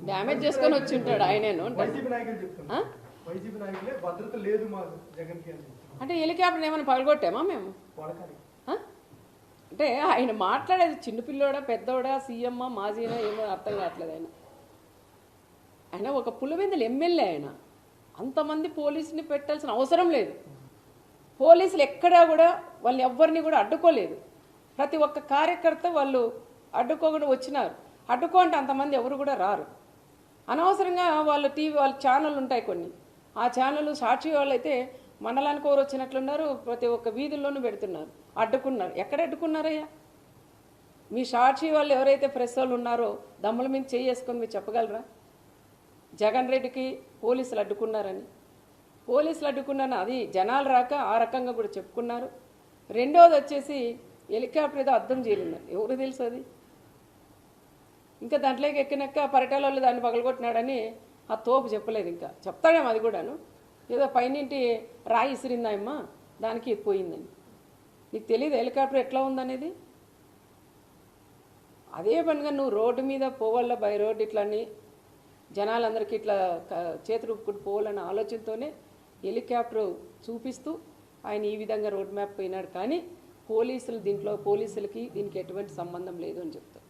damage చేసుకొని వచ్చి ఉంటాడు ఆయనేను అంటే హెలికాప్టర్ ఏమైనా పగలగొట్టామా మేము అంటే ఆయన మాట్లాడేది చిన్నపిల్లోడా పెద్దోడా సీఎమ్మా మాజీనా ఏమో అర్థం కావట్లేదు ఆయన ఒక పులివెందులు ఎమ్మెల్యే ఆయన అంతమంది పోలీసుని పెట్టాల్సిన అవసరం లేదు పోలీసులు ఎక్కడా కూడా వాళ్ళు ఎవ్వరిని కూడా అడ్డుకోలేదు ప్రతి ఒక్క కార్యకర్త వాళ్ళు అడ్డుకోకుండా వచ్చినారు అడ్డుకో అంటే అంతమంది ఎవరు కూడా రారు అనవసరంగా వాళ్ళ టీవీ వాళ్ళ ఛానల్ ఉంటాయి కొన్ని ఆ ఛానల్ సాక్షి వాళ్ళు అయితే మండలానికి ఎవరు వచ్చినట్లున్నారు ప్రతి ఒక్క వీధుల్లోనూ పెడుతున్నారు అడ్డుకున్నారు ఎక్కడ అడ్డుకున్నారయ్యా మీ సాక్షి వాళ్ళు ఎవరైతే ప్రెస్ వాళ్ళు ఉన్నారో దమ్ముల మీద చేసుకొని మీరు చెప్పగలరా జగన్ రెడ్డికి పోలీసులు అడ్డుకున్నారని పోలీసులు అడ్డుకున్నారని అది జనాలు రాక ఆ రకంగా కూడా చెప్పుకున్నారు రెండోది వచ్చేసి హెలికాప్టర్ ఏదో అద్దం చేరినారు ఎవరు తెలుసు అది ఇంకా దాంట్లోకి ఎక్కినాక పరిటాల వాళ్ళు దాన్ని పగలగొట్టినాడని ఆ తోపు చెప్పలేదు ఇంకా చెప్తాడేమో అది కూడాను ఏదో పైనింటి రాయి ఇసిరిందాయమ్మా దానికి పోయిందని నీకు తెలియదు హెలికాప్టర్ ఎట్లా ఉందనేది అదే పనిగా నువ్వు రోడ్డు మీద పోవాల బై రోడ్డు ఇట్లని జనాలందరికీ ఇట్లా చేతులు ఊపుకుంటూ పోవాలన్న ఆలోచనతోనే హెలికాప్టర్ చూపిస్తూ ఆయన ఈ విధంగా రోడ్ మ్యాప్ పోయినాడు కానీ పోలీసులు దీంట్లో పోలీసులకి దీనికి ఎటువంటి సంబంధం లేదు అని చెప్తారు